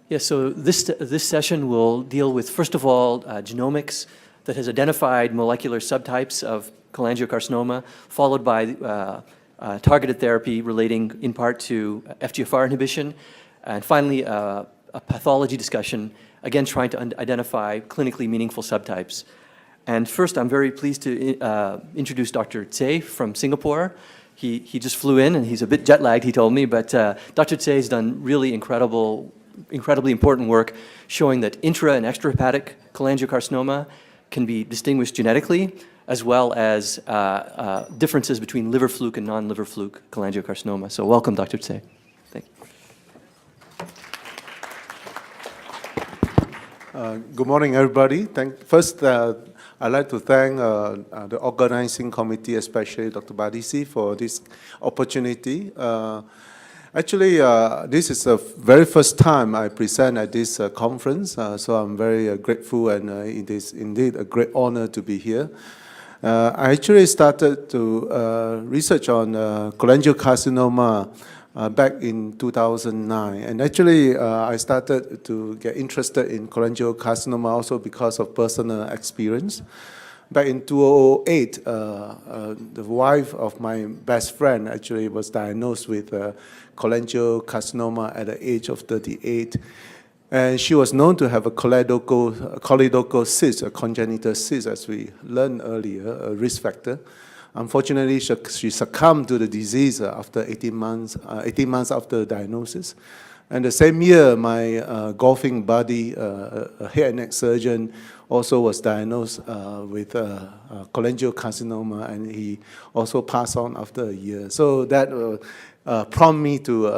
Yeah, so this session will deal with, first of all, genomics that has identified molecular subtypes of cholangiocarcinoma, followed by targeted therapy relating in part to FGFR inhibition, and finally a pathology discussion, again trying to identify clinically meaningful subtypes. And first, I'm very pleased to introduce Dr. Tse from Singapore. He just flew in, and he's a bit jet-lagged, he told me, but Dr. Tse has done really incredibly important work showing that intra- and extrahepatic cholangiocarcinoma can be distinguished genetically, as well as differences between liver fluke and non-liver fluke cholangiocarcinoma. So welcome, Dr. Tse. Thank you. Good morning, everybody. First, I'd like to thank the organizing committee, especially Dr. Badisi, for this opportunity. Actually, this is the very first time I present at this conference, so I'm very grateful, and it is indeed a great honor to be here. I actually started to research on cholangiocarcinoma back in 2009, and actually I started to get interested in cholangiocarcinoma also because of personal experience. Back in 2008, the wife of my best friend actually was diagnosed with cholangiocarcinoma at the age of 38. And she was known to have a choledochal cyst, a congenital cyst, as we learned earlier, a risk factor. Unfortunately, she succumbed to the disease after 18 months after diagnosis. And the same year, my golfing buddy, a head and neck surgeon, also was diagnosed with cholangiocarcinoma, and he also passed on after a year. So that prompted me to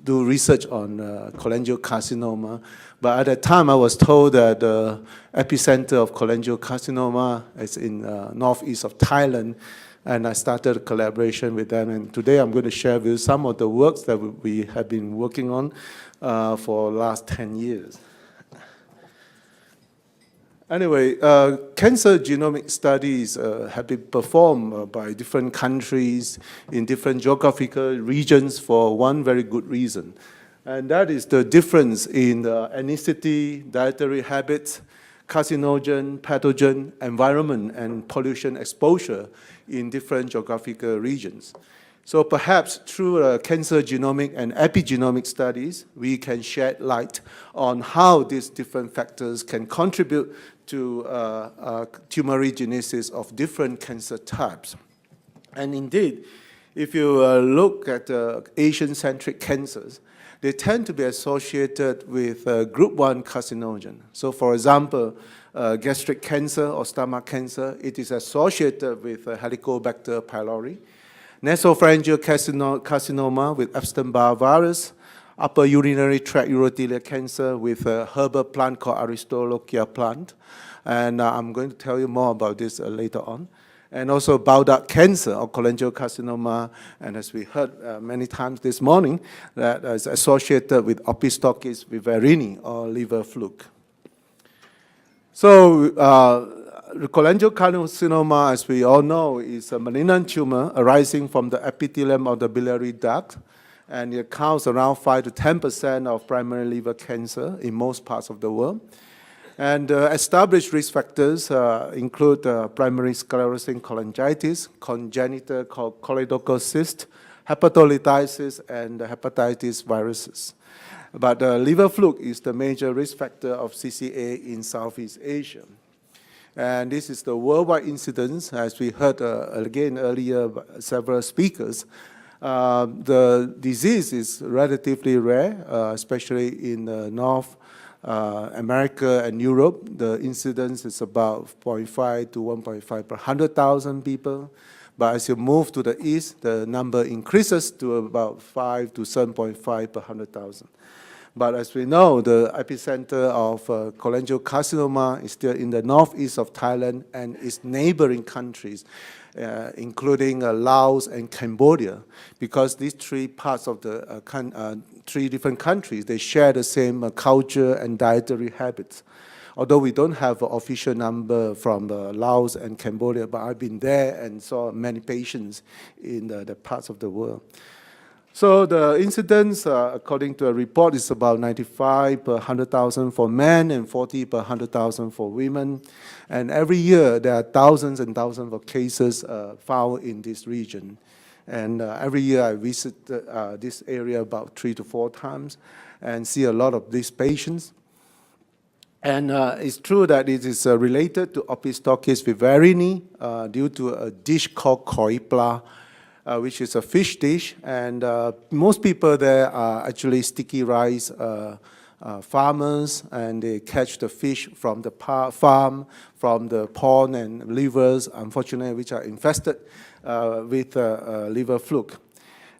do research on cholangiocarcinoma. But at that time, I was told that the epicenter of cholangiocarcinoma is in northeast of Thailand, and I started a collaboration with them. And today, I'm going to share with you some of the works that we have been working on for the last 10 years. Anyway, cancer genomic studies have been performed by different countries in different geographical regions for one very good reason. And that is the difference in ethnicity, dietary habits, carcinogen, pathogen, environment, and pollution exposure in different geographical regions. So perhaps through cancer genomic and epigenomic studies, we can shed light on how these different factors can contribute to tumorigenesis of different cancer types. And indeed, if you look at Asian-centric cancers, they tend to be associated with group 1 carcinogen. So for example, gastric cancer or stomach cancer, it is associated with Helicobacter pylori. Nasopharyngeal carcinoma with Epstein-Barr virus, upper urinary tract urothelial cancer with a herbal plant called Aristolochia plant. And I'm going to tell you more about this later on. And also bile duct cancer or cholangiocarcinoma, and as we heard many times this morning, that is associated with Opisthorchis viverrini or liver fluke. So cholangiocarcinoma, as we all know, is a malignant tumor arising from the epithelium of the biliary duct, and it accounts around 5 to 10% of primary liver cancer in most parts of the world. And established risk factors include primary sclerosing cholangitis, congenital choledochal cyst, hepatolytisis, and hepatitis viruses. But liver fluke is the major risk factor of CCA in Southeast Asia. And this is the worldwide incidence, as we heard again earlier by several speakers. The disease is relatively rare, especially in North America and Europe. The incidence is about 0.5 to 1.5 per 100,000 people. But as you move to the east, the number increases to about 5 to 7.5 per 100,000. But as we know, the epicenter of cholangiocarcinoma is still in the northeast of Thailand and its neighboring countries, including Laos and Cambodia, because these three parts of the three different countries, they share the same culture and dietary habits. Although we don't have an official number from Laos and Cambodia, but I've been there and saw many patients in the parts of the world. So the incidence, according to a report, is about 95 per 100,000 for men and 40 per 100,000 for women. And every year, there are thousands and thousands of cases found in this region. And every year, I visit this area about 3 to 4 times and see a lot of these patients. And it's true that it is related to Opisthorchis viverrini due to a dish called koipla, which is a fish dish. And most people there are actually sticky rice farmers, and they catch the fish from the farm, from the pond and rivers, unfortunately, which are infested with liver fluke.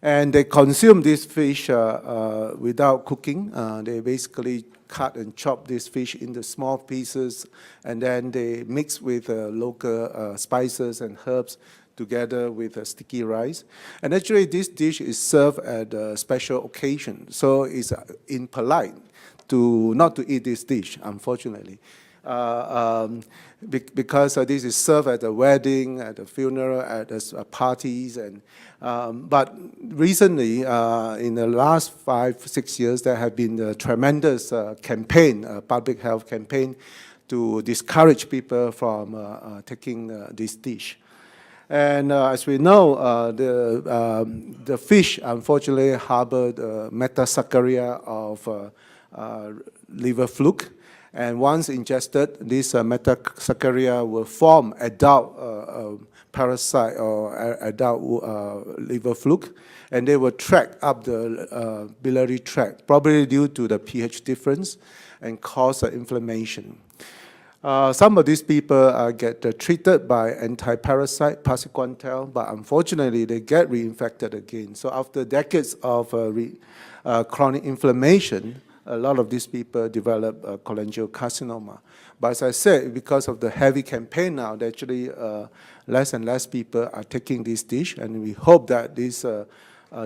And they consume this fish without cooking. They basically cut and chop this fish into small pieces, and then they mix with local spices and herbs together with sticky rice. And actually, this dish is served at a special occasion, so it's impolite to not to eat this dish, unfortunately. Because this is served at a wedding, at a funeral, at parties, and but recently, in the last 5-6 years, there have been a tremendous campaign, public health campaign, to discourage people from taking this dish. And as we know, the fish unfortunately harbored metasaccharia of liver fluke. And once ingested, this metasaccharia will form adult parasite or adult liver fluke, and they will track up the biliary tract, probably due to the pH difference, and cause inflammation. Some of these people get treated by anti-parasite, praziquantel, but unfortunately they get reinfected again. So after decades of chronic inflammation, a lot of these people develop cholangiocarcinoma. But as I said, because of the heavy campaign now, actually less and less people are taking this dish, and we hope that this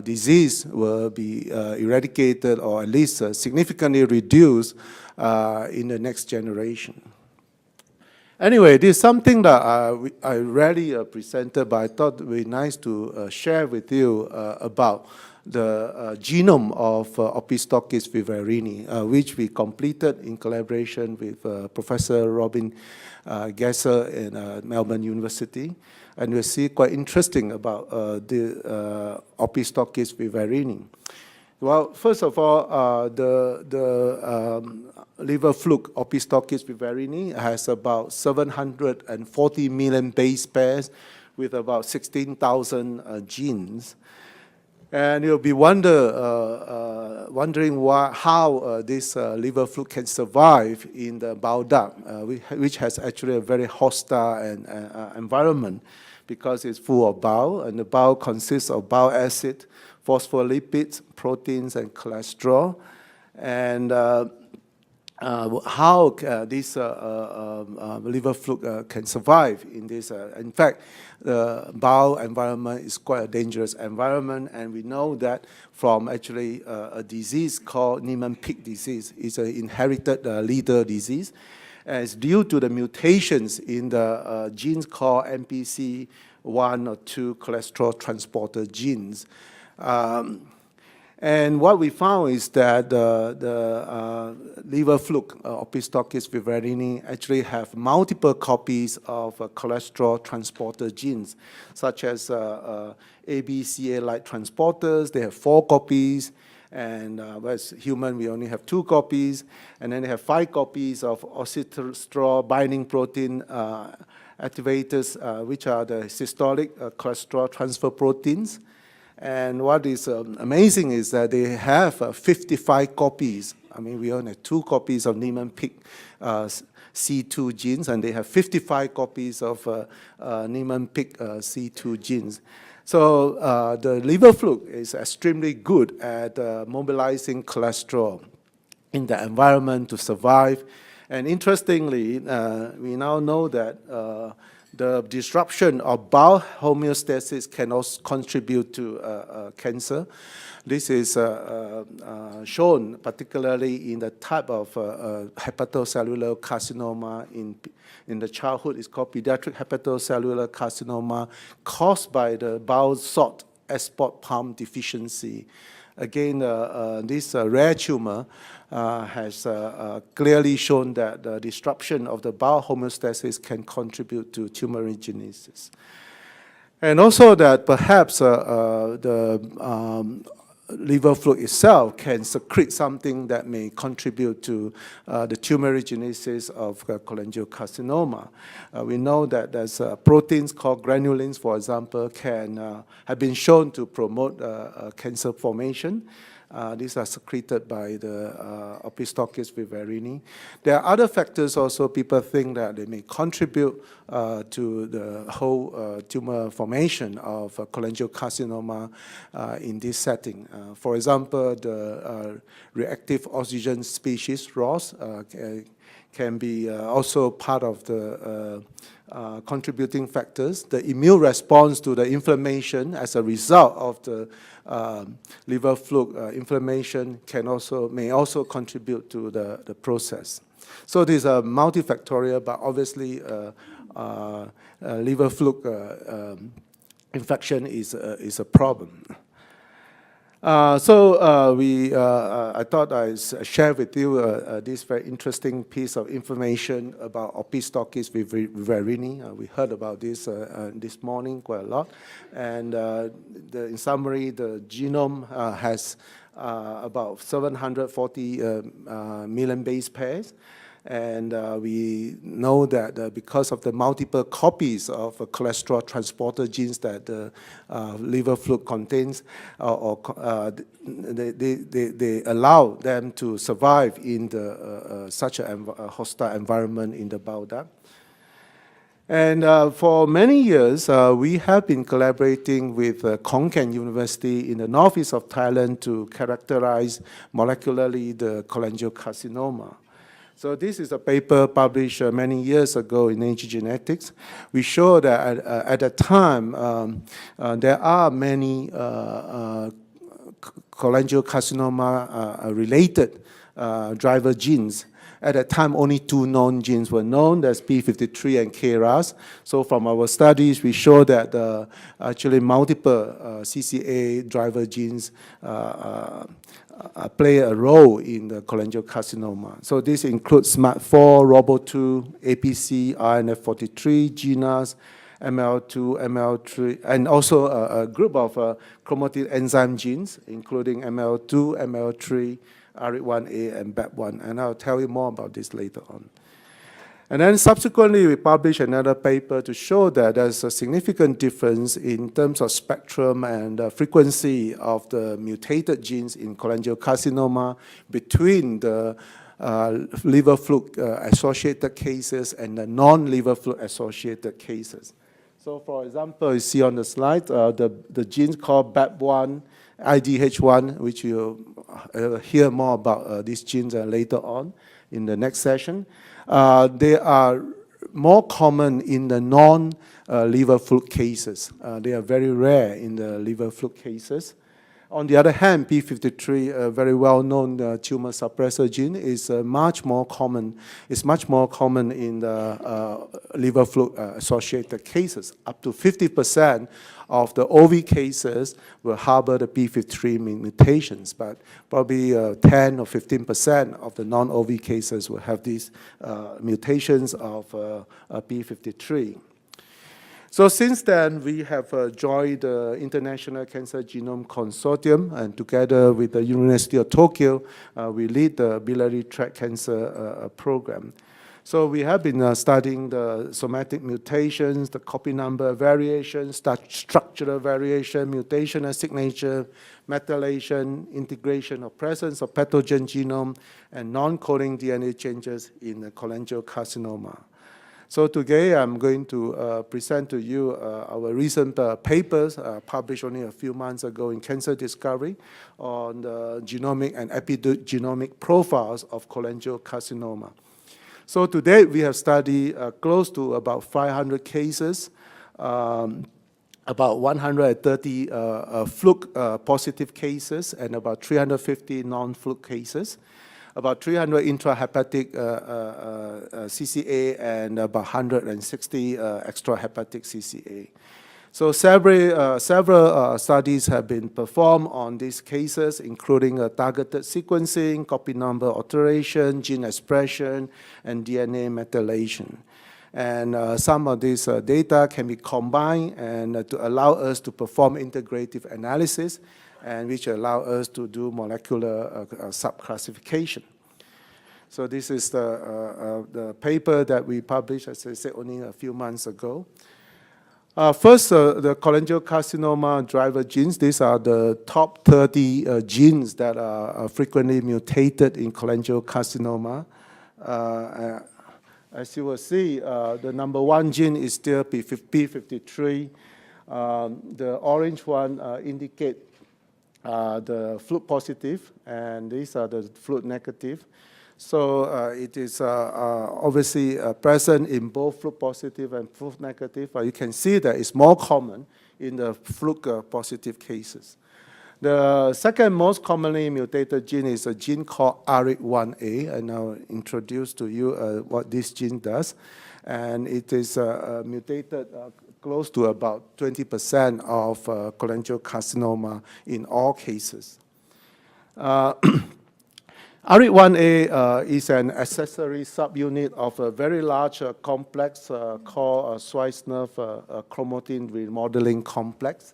disease will be eradicated or at least significantly reduced in the next generation. Anyway, this is something that I rarely presented, but I thought it would be nice to share with you about the genome of Opisthorchis viverrini, which we completed in collaboration with Professor Robin Gesser in Melbourne University. And we'll see quite interesting about the Opisthorchis viverrini. Well, first of all, the liver fluke Opisthorchis viverrini has about 740 million base pairs with about 16,000 genes. And you'll be wondering how this liver fluke can survive in the bile duct, which has actually a very hostile environment because it's full of bile, and the bile consists of bile acid, phospholipids, proteins, and cholesterol. And how this liver fluke can survive in this. In fact, the bile environment is quite a dangerous environment, and we know that from actually a disease called Niemann-Pick disease. It's an inherited liver disease, and it's due to the mutations in the genes called MPC1 or 2 cholesterol transporter genes. And what we found is that the liver fluke, Opisthorchis viverrini, actually have multiple copies of cholesterol transporter genes, such as ABCA-like transporters. They have 4 copies, and whereas human, we only have 2 copies. And then they have 5 copies of oxysterol binding protein activators, which are the systolic cholesterol transfer proteins. And what is amazing is that they have 55 copies. I mean, we only have 2 copies of Niemann-Pick C2 genes, and they have 55 copies of Niemann-Pick C2 genes. So the liver fluke is extremely good at mobilizing cholesterol in the environment to survive. And interestingly, we now know that the disruption of bile homeostasis can also contribute to cancer. This is shown particularly in the type of hepatocellular carcinoma in the childhood. It's called pediatric hepatocellular carcinoma, caused by the bile salt export pump deficiency. Again, this rare tumor has clearly shown that the disruption of the bile homeostasis can contribute to tumorigenesis. And also that perhaps the liver fluid itself can secrete something that may contribute to the tumorigenesis of cholangiocarcinoma. We know that there's proteins called granulins, for example, have been shown to promote cancer formation. These are secreted by the Opisthorchis viverrini. There are other factors also. People think that they may contribute to the whole tumor formation of cholangiocarcinoma in this setting. For example, the reactive oxygen species, RAS, can be also part of the contributing factors. The immune response to the inflammation as a result of the liver fluid inflammation may also contribute to the process. So these are multifactorial, but obviously liver fluid infection is a problem. I thought I'd share with you this very interesting piece of information about Opisthorchis viverrini. We heard about this this morning quite a lot. And in summary, the genome has about 740 million base pairs. And we know that because of the multiple copies of cholesterol transporter genes that the liver fluid contains, they allow them to survive in such a hostile environment in the bile duct. And for many years, we have been collaborating with Khon Kaen University in the northeast of Thailand to characterize molecularly the cholangiocarcinoma. So this is a paper published many years ago in Nature Genetics. We show that at the time, there are many cholangiocarcinoma-related driver genes. At that time, only two known genes were known, that's P53 and KRAS. So from our studies, we show that actually multiple CCA driver genes play a role in the cholangiocarcinoma. So this includes SMART4, ROBO2, APC, RNF43, GNAS, ML2, ML3, and also a group of chromatin enzyme genes, including ML2, ML3, RIT1A, and BAP1. And I'll tell you more about this later on. And then subsequently, we published another paper to show that there's a significant difference in terms of spectrum and frequency of the mutated genes in cholangiocarcinoma between the liver fluid associated cases and the non-liver fluid associated cases. So for example, you see on the slide, the genes called BAP1, IDH1, which you'll hear more about these genes later on in the next session. They are more common in the non-liver fluid cases. They are very rare in the liver fluid cases. On the other hand, P53, a very well-known tumor suppressor gene, is much more common. It's much more common in the liver fluid associated cases. Up to 50% of the OV cases will harbor the P53 mutations, but probably 10 or 15% of the non-OV cases will have these mutations of P53. So since then, we have joined the International Cancer Genome Consortium, and together with the University of Tokyo, we lead the biliary tract cancer program. So we have been studying the somatic mutations, the copy number variation, structural variation, mutational signature, methylation, integration or presence of pathogen genome, and non-coding DNA changes in the cholangiocarcinoma. So today I'm going to present to you our recent papers published only a few months ago in Cancer Discovery on the genomic and epigenomic profiles of cholangiocarcinoma. So today we have studied close to about 500 cases, about 130 fluke positive cases, and about 350 non-fluke cases, about 300 intrahepatic CCA, and about 160 extrahepatic CCA. So several studies have been performed on these cases, including targeted sequencing, copy number alteration, gene expression, and DNA methylation. And some of this data can be combined and to allow us to perform integrative analysis, and which allow us to do molecular subclassification. So this is the paper that we published, as I said, only a few months ago. First, the cholangiocarcinoma driver genes. These are the top 30 genes that are frequently mutated in cholangiocarcinoma. As you will see, the number 1 gene is still P53. The orange one indicate the fluke positive, and these are the fluke negative. So it is obviously present in both fluke positive and fluke negative. You can see that it's more common in the fluke positive cases. The second most commonly mutated gene is a gene called ARID1A, and I'll introduce to you what this gene does. And it is mutated close to about 20% of cholangiocarcinoma in all cases. ARID1A is an accessory subunit of a very large complex called Swiss nerve chromatin remodeling complex.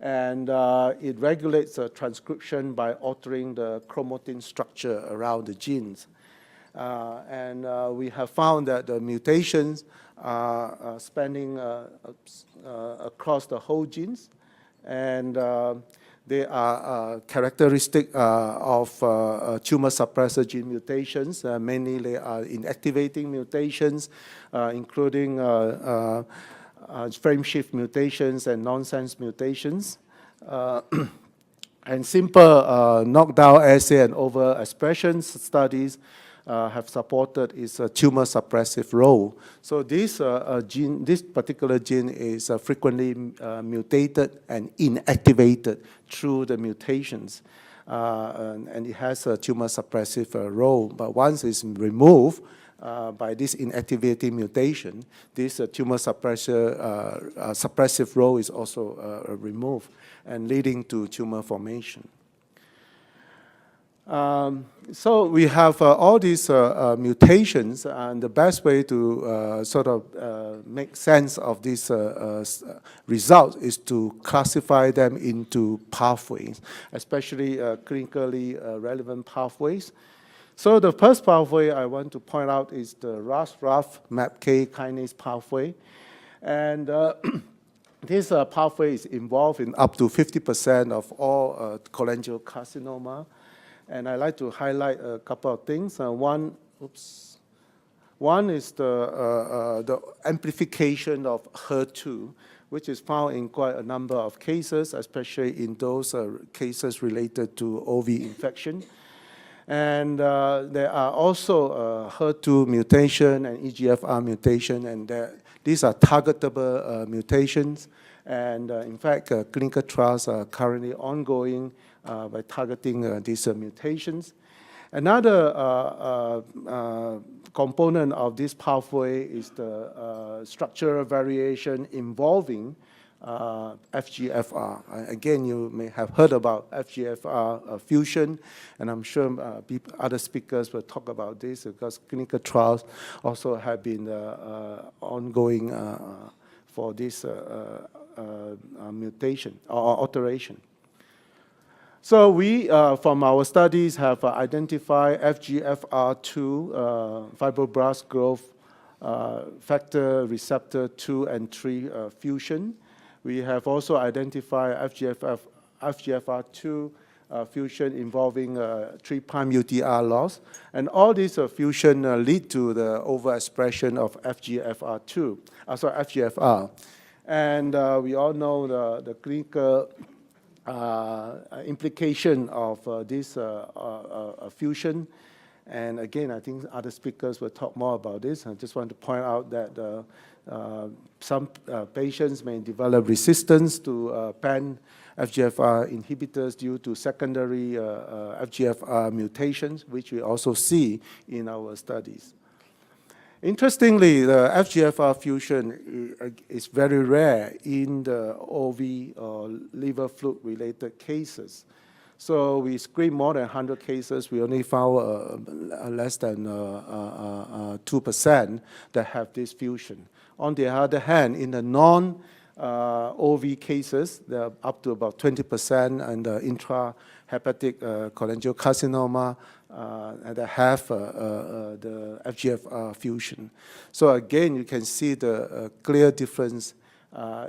And it regulates transcription by altering the chromatin structure around the genes. And we have found that the mutations are spanning across the whole genes, and they are characteristic of tumor suppressor gene mutations. Mainly they are inactivating mutations, including frame shift mutations and nonsense mutations. And simple knockdown assay and overexpression studies have supported its tumor suppressive role. So this this particular gene is frequently mutated and inactivated through the mutations, and it has a tumor suppressive role. But once it's removed by this inactivating mutation, this tumor suppressive role is also removed, and leading to tumor formation. So we have all these mutations, and the best way to sort of make sense of these results is to classify them into pathways, especially clinically relevant pathways. So the first pathway I want to point out is the RAS-RAF MAPK kinase pathway. And this pathway is involved in up to 50% of all cholangiocarcinoma. And I'd like to highlight a couple of things. One is the amplification of HER2, which is found in quite a number of cases, especially in those cases related to OV infection. And there are also HER2 mutation and EGFR mutation, and these are targetable mutations. And in fact, clinical trials are currently ongoing by targeting these mutations. Another component of this pathway is the structural variation involving FGFR. Again, you may have heard about FGFR fusion, and I'm sure other speakers will talk about this because clinical trials also have been ongoing for this mutation or alteration. So we, from our studies, have identified FGFR2, fibroblast growth factor receptor 2 and 3 fusion. We have also identified FGFR2 fusion involving 3' UTR loss. And all these fusion lead to the overexpression of FGFR. And we all know the clinical implication of this fusion. And again, I think other speakers will talk more about this. I just want to point out that some patients may develop resistance to pan-FGFR inhibitors due to secondary FGFR mutations, which we also see in our studies. Interestingly, the FGFR fusion is very rare in the OV or liver fluke-related cases. So we screened more than 100 cases. We only found less than 2% that have this fusion. On the other hand, in the non-OV cases, they're up to about 20%, and the intrahepatic cholangiocarcinoma that have the FGFR fusion. So again, you can see the clear difference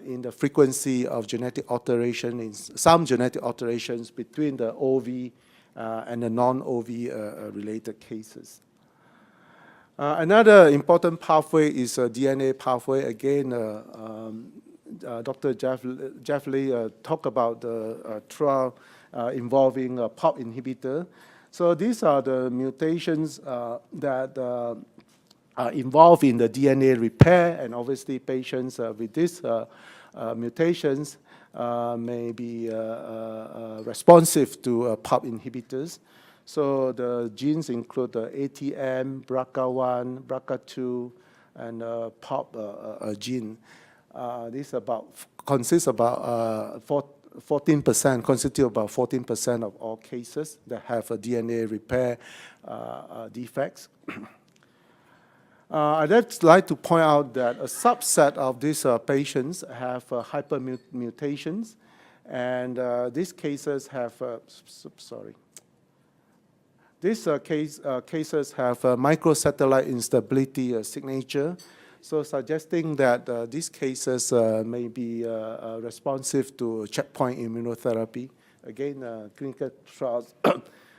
in the frequency of genetic alteration, in some genetic alterations between the OV and the non-OV related cases. Another important pathway is a DNA pathway. Again, Dr. Jeff Lee talked about the trial involving a PARP inhibitor. So these are the mutations that are involved in the DNA repair, and obviously patients with these mutations may be responsive to PARP inhibitors. So the genes include the ATM, BRCA1, BRCA2, and PARP gene. This constitute about 14% of all cases that have a DNA repair defects. I'd like to point out that a subset of these patients have hypermutations, and these cases have, These cases have microsatellite instability signature, so suggesting that these cases may be responsive to checkpoint immunotherapy. Again, clinical trials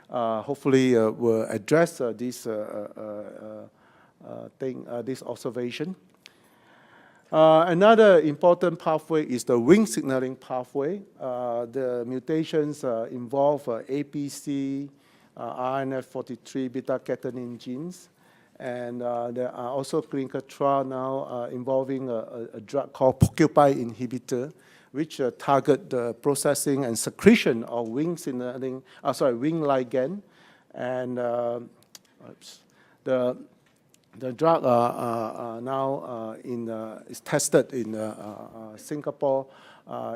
hopefully will address this observation. Another important pathway is the Wnt signaling pathway. The mutations involve APC, RNF43 beta-catenin genes, and there are also clinical trials now involving a drug called porcupine inhibitor, which target the processing and secretion of Wnt signaling, Wnt ligand, and the drug now is tested in Singapore,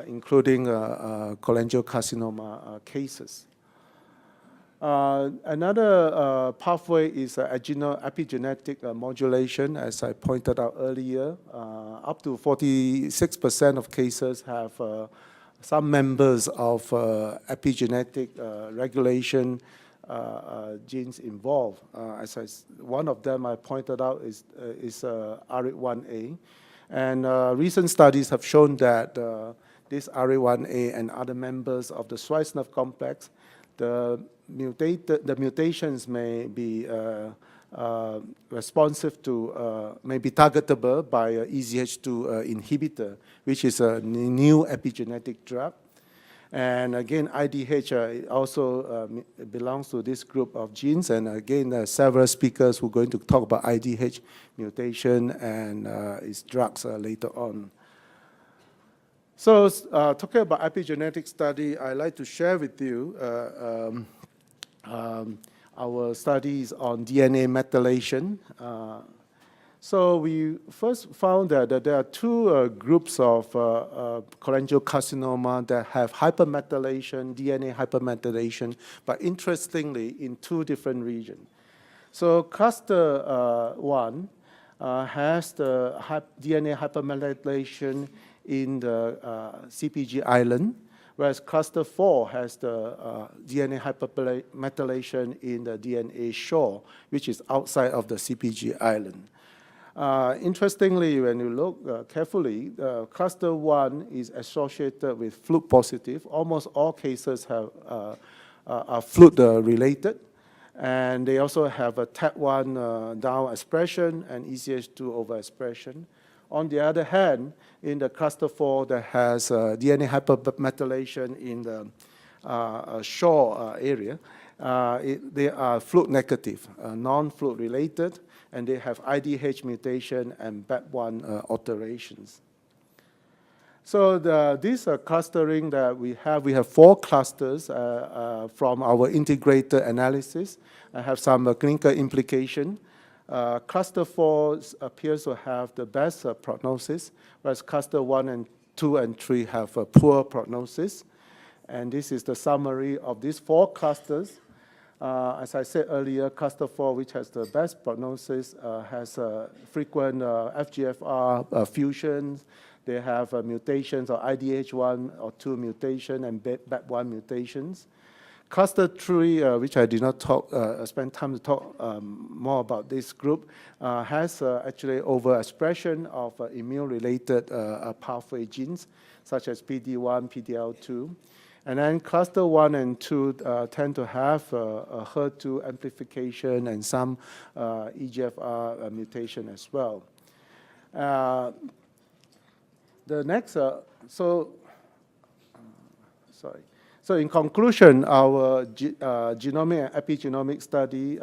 including cholangiocarcinoma cases. Another pathway is epigenetic modulation, as I pointed out earlier. Up to 46% of cases have some members of epigenetic regulation genes involved. One of them I pointed out is RA1A. And recent studies have shown that this RA1A and other members of the Schweitzer complex, the mutations may be responsive to, may be targetable by EZH2 inhibitor, which is a new epigenetic drug. And again, IDH also belongs to this group of genes. And again, several speakers who are going to talk about IDH mutation and its drugs later on. So talking about epigenetic study, I'd like to share with you our studies on DNA methylation. So we first found that there are two groups of cholangiocarcinoma that have hypermethylation, DNA hypermethylation, but interestingly in two different regions. So cluster 1 has the DNA hypermethylation in the CPG island, whereas cluster 4 has the DNA hypermethylation in the DNA shore, which is outside of the CPG island. Interestingly, when you look carefully, cluster 1 is associated with fluke positive. Almost all cases are fluke related, and they also have a TAT1 down expression and EZH2 overexpression. On the other hand, in the cluster 4 that has DNA hypermethylation in the shore area, they are fluke negative, non-fluke related, and they have IDH mutation and BAP1 alterations. So this clustering that we have 4 clusters from our integrated analysis. I have some clinical implication. Cluster 4 appears to have the best prognosis, whereas cluster 1 and 2 and 3 have a poor prognosis. And this is the summary of these 4 clusters. As I said earlier, cluster 4, which has the best prognosis, has frequent FGFR fusions. They have mutations or IDH1 or 2 mutation and BAP1 mutations. Cluster 3, which I did not spend time to talk more about this group, has actually overexpression of immune-related pathway genes, such as PD1, PDL2. And then cluster 1 and 2 tend to have a HER2 amplification and some EGFR mutation as well. The next, So in conclusion, our genomic and epigenomic study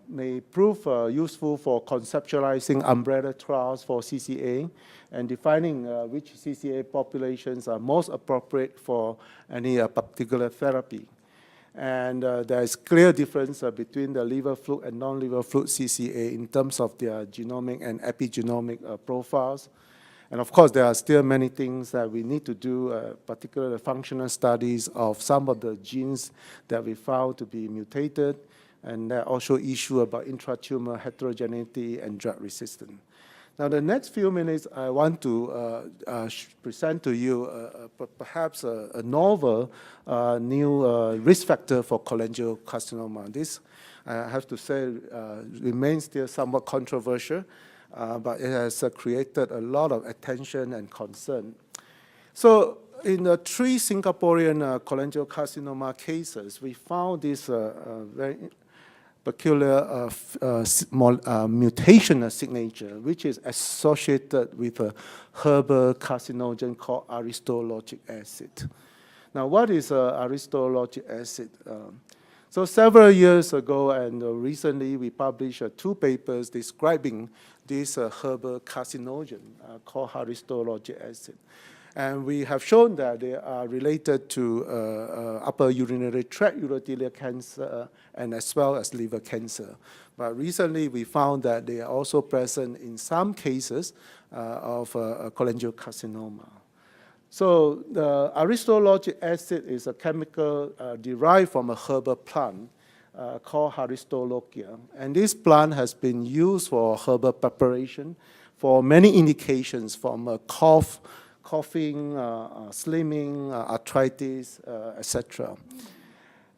may prove useful for conceptualizing umbrella trials for CCA and defining which CCA populations are most appropriate for any particular therapy. And there is clear difference between the liver fluke and non-liver fluke CCA in terms of their genomic and epigenomic profiles. And of course, there are still many things that we need to do, particularly functional studies of some of the genes that we found to be mutated, and there are also issues about intratumor heterogeneity and drug resistance. Now, the next few minutes, I want to present to you perhaps a novel new risk factor for cholangiocarcinoma. This, I have to say, remains still somewhat controversial. But it has created a lot of attention and concern. So in the 3 Singaporean cholangiocarcinoma cases, we found this very peculiar mutational signature, which is associated with a herbal carcinogen called aristolochic acid. Now, what is aristolochic acid? So several years ago and recently, we published 2 papers describing this herbal carcinogen called aristolochic acid. And we have shown that they are related to upper urinary tract urothelial cancer and as well as liver cancer. But recently, we found that they are also present in some cases of cholangiocarcinoma. So the aristolochic acid is a chemical derived from a herbal plant called Aristolochia. And this plant has been used for herbal preparation for many indications, from coughing, slimming, arthritis, etc.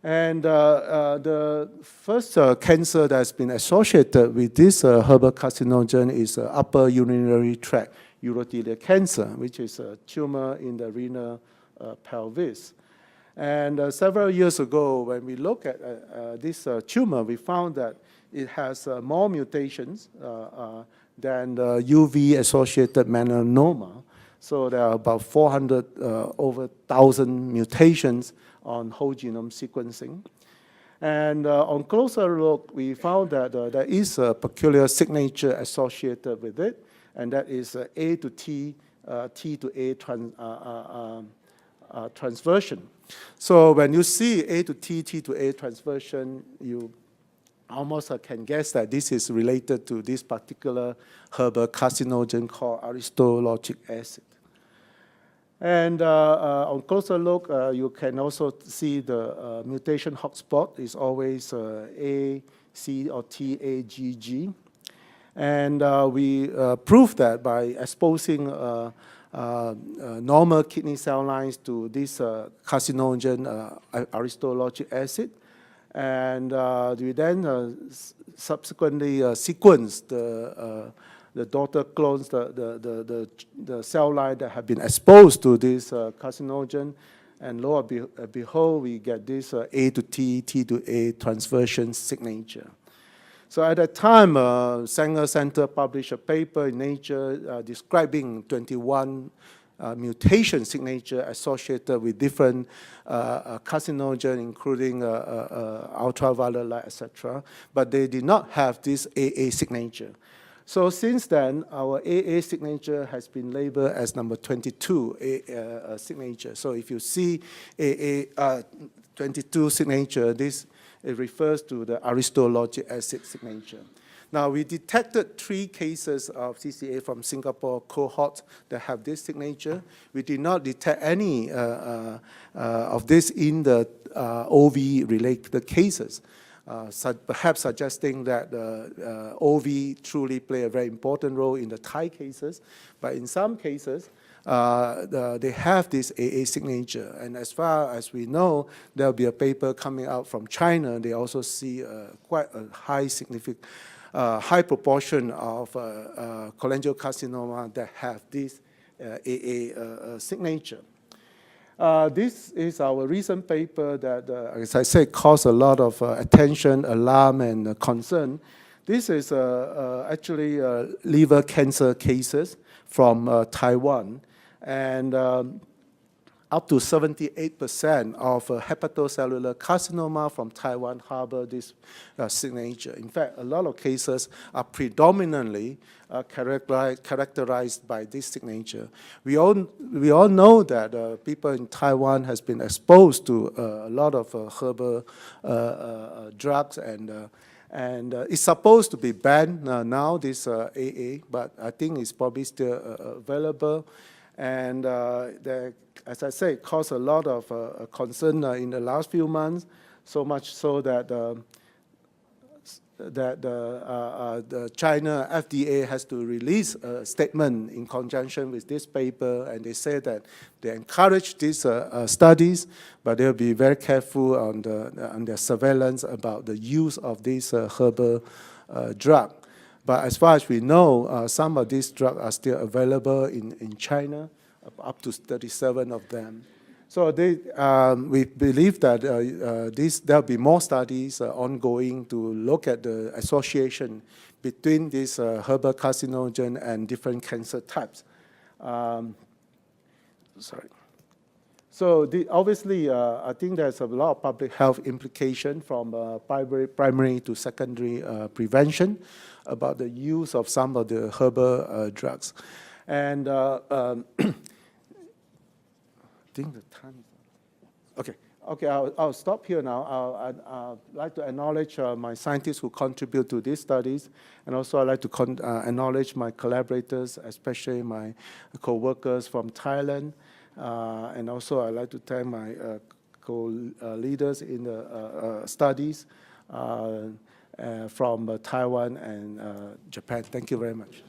And the first cancer that's been associated with this herbal carcinogen is upper urinary tract urothelial cancer, which is a tumor in the renal pelvis. And several years ago, when we look at this tumor, we found that it has more mutations than the UV-associated melanoma. So there are about 400 over 1,000 mutations on whole genome sequencing. And on closer look, we found that there is a peculiar signature associated with it, and that is A to T, T to A transversion. So when you see A to T, T to A transversion, you almost can guess that this is related to this particular herbal carcinogen called aristolochic acid. And on closer look, you can also see the mutation hotspot is always A, C, or T, A, G, G. And we proved that by exposing normal kidney cell lines to this carcinogen, aristolochic acid. And we then subsequently sequenced the daughter clones, the cell line that have been exposed to this carcinogen. And lo and behold, we get this A to T, T to A transversion signature. So at that time, Sanger Center published a paper in Nature describing 21 mutation signature associated with different carcinogen, including ultraviolet light, etc. But they did not have this AA signature. So since then, our AA signature has been labeled as number 22 signature. So if you see AA 22 signature, this It refers to the aristologic acid signature. Now, we detected 3 cases of CCA from Singapore cohort that have this signature. We did not detect any of this in the OV-related cases, perhaps suggesting that OV truly play a very important role in the Thai cases. But in some cases, they have this AA signature. And as far as we know, there'll be a paper coming out from China. They also see quite a high proportion of cholangiocarcinoma that have this AA signature. This is our recent paper that, as I said, caused a lot of attention, alarm, and concern. This is actually liver cancer cases from Taiwan. And up to 78% of hepatocellular carcinoma from Taiwan harbor this signature. In fact, a lot of cases are predominantly characterized by this signature. We all know that people in Taiwan has been exposed to a lot of herbal drugs, and it's supposed to be banned now, this AA, but I think it's probably still available. And as I say, it caused a lot of concern in the last few months, so much so that the China FDA has to release a statement in conjunction with this paper, and they say that they encourage these studies, but they'll be very careful on their surveillance about the use of this herbal drug. But as far as we know, some of these drugs are still available in China, up to 37 of them. So we believe that there'll be more studies ongoing to look at the association between this herbal carcinogen and different cancer types. So obviously, I think there's a lot of public health implication from primary to secondary prevention about the use of some of the herbal drugs. And I think the time is up. Okay, I'll stop here now. I'd like to acknowledge my scientists who contribute to these studies, and also I'd like to acknowledge my collaborators, especially my co-workers from Thailand, and also I'd like to thank my co-leaders in the studies from Taiwan and Japan. Thank you very much.